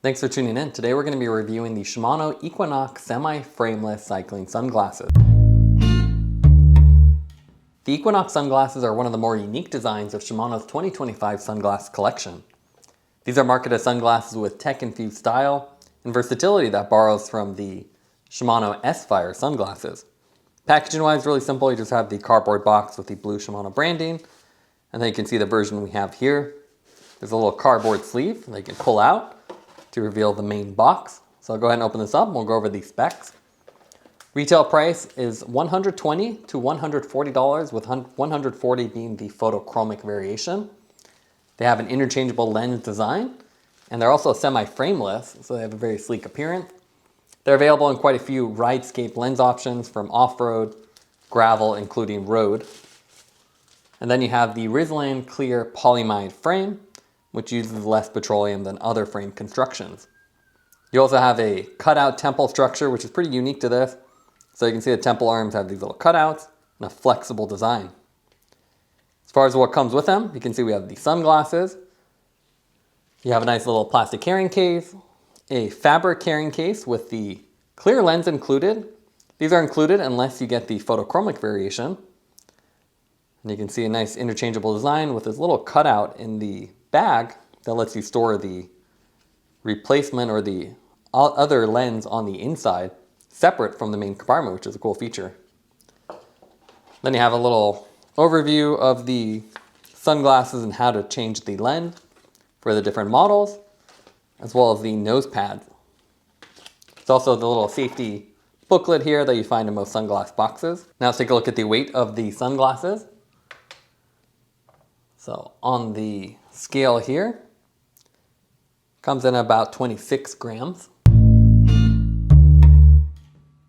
Thanks for tuning in. Today we're going to be reviewing the Shimano Equinox semi-frameless cycling sunglasses. The Equinox sunglasses are one of the more unique designs of Shimano's 2025 sunglass collection. These are marketed as sunglasses with tech-infused style and versatility that borrows from the Shimano S-PHYRE sunglasses. Packaging wise, really simple. You just have the cardboard box with the blue Shimano branding, and then you can see the version we have here. There's a little cardboard sleeve that you can pull out to reveal the main box. So I'll go ahead and open this up and we'll go over the specs. Retail price is $120 to $140, with $140 being the photochromic variation. They have an interchangeable lens design, and they're also semi-frameless, so they have a very sleek appearance. They're available in quite a few Ridescape lens options, from off-road, gravel, including road. And then you have the Rilsan clear polyamide frame, which uses less petroleum than other frame constructions. You also have a cutout temple structure, which is pretty unique to this. So you can see the temple arms have these little cutouts and a flexible design. As far as what comes with them, you can see we have the sunglasses. You have a nice little plastic carrying case, a fabric carrying case with the clear lens included. These are included unless you get the photochromic variation. And you can see a nice interchangeable design with this little cutout in the bag that lets you store the replacement or the other lens on the inside separate from the main compartment, which is a cool feature. Then you have a little overview of the sunglasses and how to change the lens for the different models, as well as the nose pads. There's also the little safety booklet here that you find in most sunglass boxes. Now let's take a look at the weight of the sunglasses. So on the scale here, comes in about 26 grams.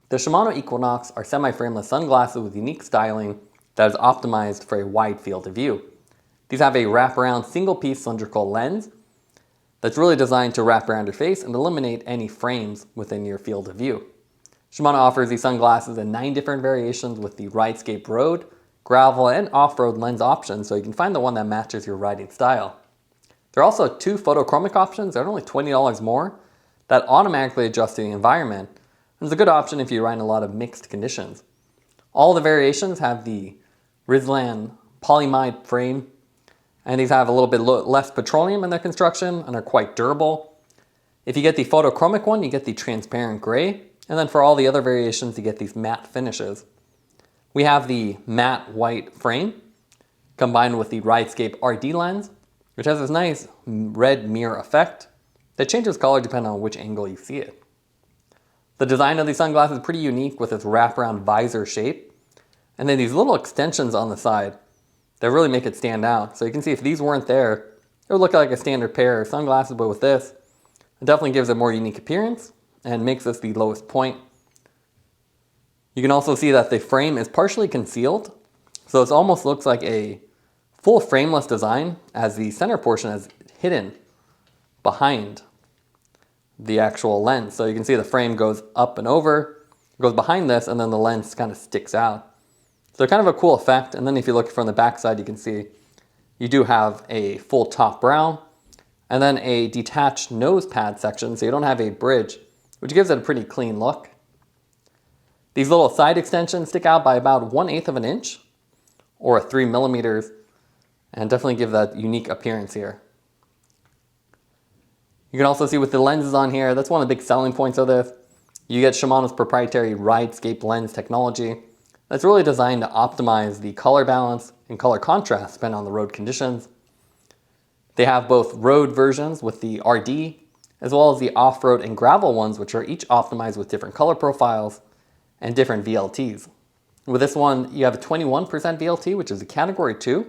The Shimano Equinox are semi-frameless sunglasses with unique styling that is optimized for a wide field of view. These have a wraparound single-piece cylindrical lens that's really designed to wrap around your face and eliminate any frames within your field of view. Shimano offers these sunglasses in 9 different variations with the Ridescape Road, gravel, and off-road lens options, so you can find the one that matches your riding style. There are also 2 photochromic options that are only $20 more that automatically adjust to the environment, and it's a good option if you ride in a lot of mixed conditions. All the variations have the Rilsan polyamide frame, and these have a little bit less petroleum in their construction and are quite durable. If you get the photochromic one, you get the transparent gray, and then for all the other variations, you get these matte finishes. We have the matte white frame combined with the Ridescape RD lens, which has this nice red mirror effect that changes color depending on which angle you see it. The design of these sunglasses is pretty unique with its wraparound visor shape, and then these little extensions on the side that really make it stand out. So you can see if these weren't there, it would look like a standard pair of sunglasses, but with this, it definitely gives a more unique appearance and makes this the lowest point. You can also see that the frame is partially concealed, so it almost looks like a full frameless design, as the center portion is hidden behind the actual lens. So you can see the frame goes up and over, goes behind this, and then the lens kind of sticks out. So kind of a cool effect. And then if you look from the back side, you can see you do have a full top brow and then a detached nose pad section, so you don't have a bridge, which gives it a pretty clean look. These little side extensions stick out by about 1/8 of an inch or 3 millimeters and definitely give that unique appearance here. You can also see with the lenses on here, that's one of the big selling points of this. You get Shimano's proprietary Ridescape lens technology that's really designed to optimize the color balance and color contrast depending on the road conditions. They have both road versions with the RD, as well as the off-road and gravel ones, which are each optimized with different color profiles and different VLTs. With this one, you have a 21% VLT, which is a category 2.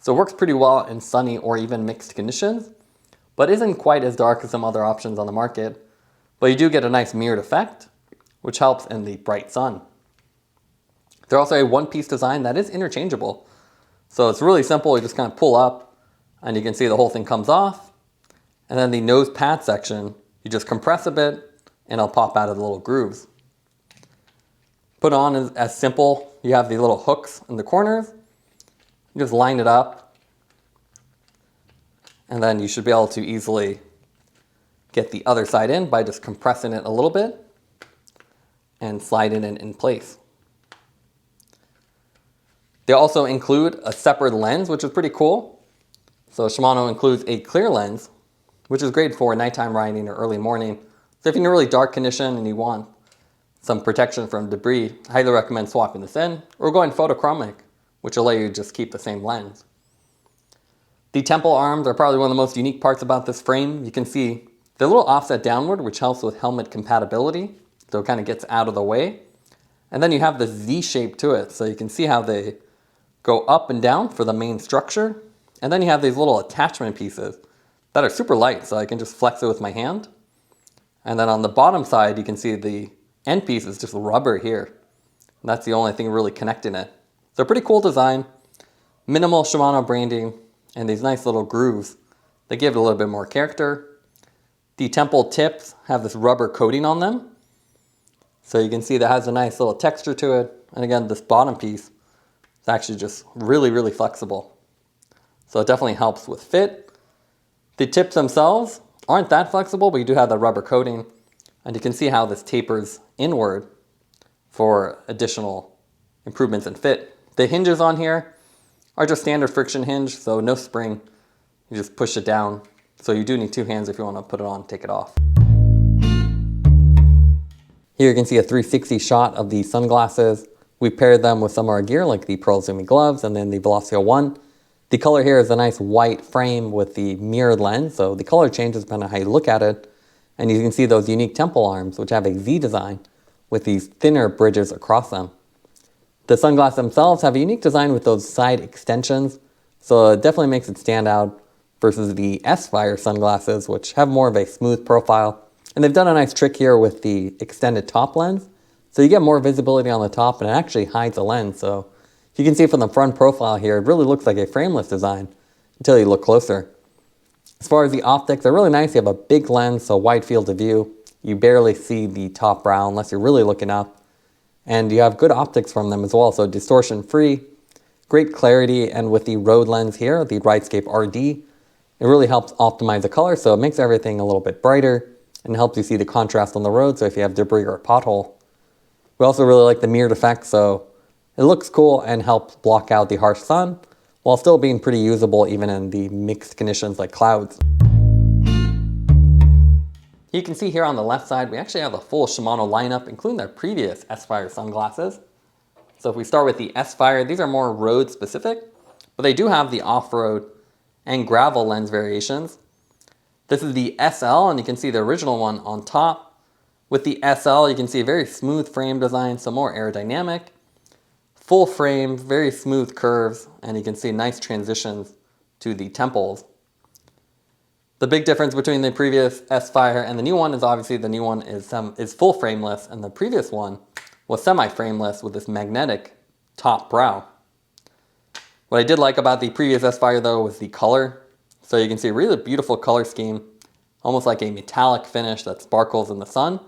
So it works pretty well in sunny or even mixed conditions, but isn't quite as dark as some other options on the market. But you do get a nice mirrored effect, which helps in the bright sun. They're also a one-piece design that is interchangeable. So it's really simple. You just kind of pull up and you can see the whole thing comes off. And then the nose pad section, you just compress a bit and it'll pop out of the little grooves. Put on is as simple. You have the little hooks in the corners. You just line it up, and then you should be able to easily get the other side in by just compressing it a little bit and sliding it in place. They also include a separate lens, which is pretty cool. So Shimano includes a clear lens, which is great for nighttime riding or early morning. So if you're in a really dark condition and you want some protection from debris, I highly recommend swapping this in or going photochromic, which will let you just keep the same lens. The temple arms are probably one of the most unique parts about this frame. You can see they're a little offset downward, which helps with helmet compatibility. So it kind of gets out of the way. And then you have the Z shape to it. So you can see how they go up and down for the main structure. And then you have these little attachment pieces that are super light. So I can just flex it with my hand. And then on the bottom side, you can see the end piece is just rubber here. And that's the only thing really connecting it. So pretty cool design, minimal Shimano branding, and these nice little grooves that give it a little bit more character. The temple tips have this rubber coating on them. So you can see that has a nice little texture to it. And again, this bottom piece is actually just really, really flexible. So it definitely helps with fit. The tips themselves aren't that flexible, but you do have the rubber coating. And you can see how this tapers inward for additional improvements in fit. The hinges on here are just standard friction hinge, so no spring. You just push it down. So you do need two hands if you want to put it on and take it off. Here you can see a 360 shot of the sunglasses. We paired them with some of our gear like the Pearl Zumi gloves and then the Velocio 1. The color here is a nice white frame with the mirrored lens, so the color changes depending on how you look at it. And you can see those unique temple arms, which have a Z design with these thinner bridges across them. The sunglasses themselves have a unique design with those side extensions, so it definitely makes it stand out versus the S-PHYRE sunglasses, which have more of a smooth profile. And they've done a nice trick here with the extended top lens. So you get more visibility on the top and it actually hides the lens. So you can see from the front profile here, it really looks like a frameless design until you look closer. As far as the optics, they're really nice. You have a big lens, so wide field of view. You barely see the top brow unless you're really looking up. And you have good optics from them as well, so distortion free, great clarity, and with the road lens here, the Ridescape RD, it really helps optimize the color, so it makes everything a little bit brighter and helps you see the contrast on the road, so if you have debris or a pothole. We also really like the mirrored effect, so it looks cool and helps block out the harsh sun while still being pretty usable even in the mixed conditions like clouds. You can see here on the left side, we actually have a full Shimano lineup, including their previous S-PHYRE sunglasses. So if we start with the S-PHYRE, these are more road specific, but they do have the off-road and gravel lens variations. This is the SL, and you can see the original one on top. With the SL, you can see a very smooth frame design, so more aerodynamic. Full frame, very smooth curves, and you can see nice transitions to the temples. The big difference between the previous S-PHYRE and the new one is obviously the new one is full frameless, and the previous one was semi-frameless with this magnetic top brow. What I did like about the previous S-PHYRE though was the color. So you can see a really beautiful color scheme, almost like a metallic finish that sparkles in the sun,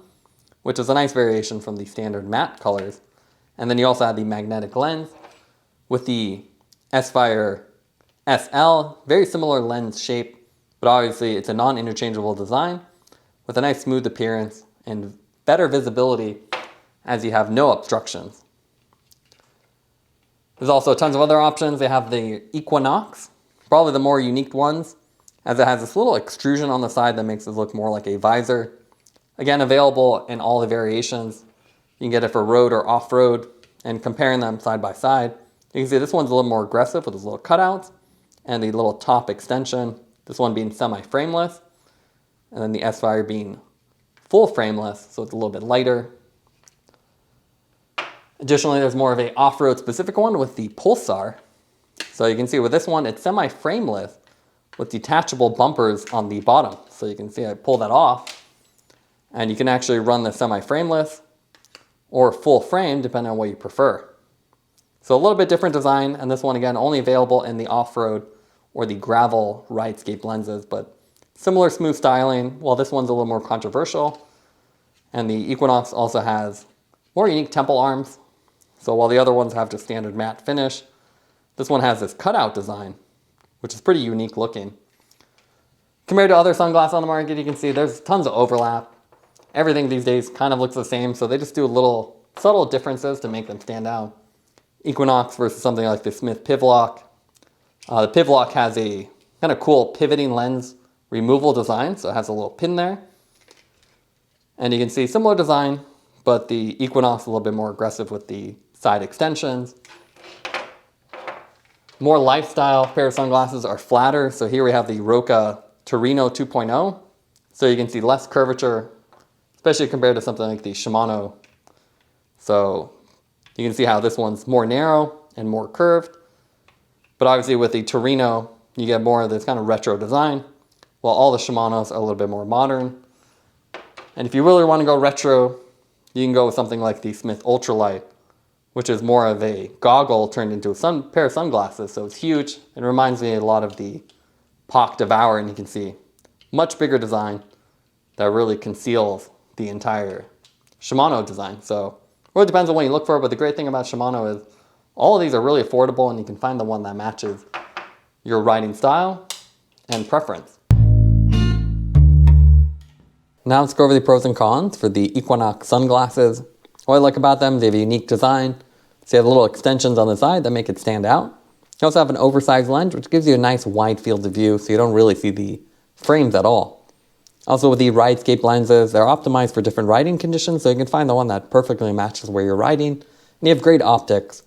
which is a nice variation from the standard matte colors. And then you also have the magnetic lens with the S-PHYRE SL, very similar lens shape, but obviously it's a non-interchangeable design with a nice smooth appearance and better visibility as you have no obstructions. There's also tons of other options. They have the Equinox, probably the more unique ones, as it has this little extrusion on the side that makes it look more like a visor. Again, available in all the variations. You can get it for road or off-road, and comparing them side by side, you can see this one's a little more aggressive with those little cutouts and the little top extension, this one being semi-frameless, and then the S-PHYRE being full frameless, so it's a little bit lighter. Additionally, there's more of a off-road specific one with the Pulsar. So you can see with this one, it's semi-frameless with detachable bumpers on the bottom. So you can see I pull that off, and you can actually run the semi-frameless or full frame depending on what you prefer. So a little bit different design, and this one again only available in the off-road or the gravel Ridescape lenses, but similar smooth styling, while this one's a little more controversial. And the Equinox also has more unique temple arms. So while the other ones have just standard matte finish, this one has this cutout design, which is pretty unique looking. Compared to other sunglasses on the market, you can see there's tons of overlap. Everything these days kind of looks the same, so they just do little subtle differences to make them stand out. Equinox versus something like the Smith Pivlock. The Pivlock has a kind of cool pivoting lens removal design, so it has a little pin there. And you can see similar design, but the Equinox is a little bit more aggressive with the side extensions. More lifestyle pair of sunglasses are flatter, so here we have the Roca Torino 2.0. So you can see less curvature, especially compared to something like the Shimano. So you can see how this one's more narrow and more curved. But obviously with the Torino, you get more of this kind of retro design, while all the Shimanos are a little bit more modern. And if you really want to go retro, you can go with something like the Smith Ultralight, which is more of a goggle turned into a pair of sunglasses. So it's huge. It reminds me a lot of the POC Devour, and you can see much bigger design that really conceals the entire Shimano design. So it really depends on what you look for, but the great thing about Shimano is all of these are really affordable, and you can find the one that matches your riding style and preference. Now let's go over the pros and cons for the Equinox sunglasses. What I like about them, they have a unique design. So you have little extensions on the side that make it stand out. You also have an oversized lens, which gives you a nice wide field of view, so you don't really see the frames at all. Also with the Ridescape lenses, they're optimized for different riding conditions, so you can find the one that perfectly matches where you're riding. And you have great optics.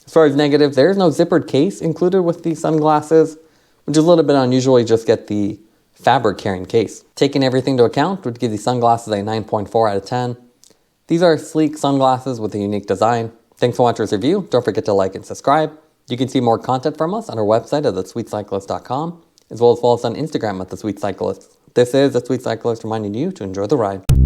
As far as negatives, there is no zippered case included with these sunglasses, which is a little bit unusual. You just get the fabric carrying case. Taking everything into account would give these sunglasses a 9.4 out of 10. These are sleek sunglasses with a unique design. Thanks for watching this review. Don't forget to like and subscribe. You can see more content from us on our website at thesweetcyclist.com, as well as follow us on Instagram at thesweetcyclist. This is The Sweet Cyclist reminding you to enjoy the ride.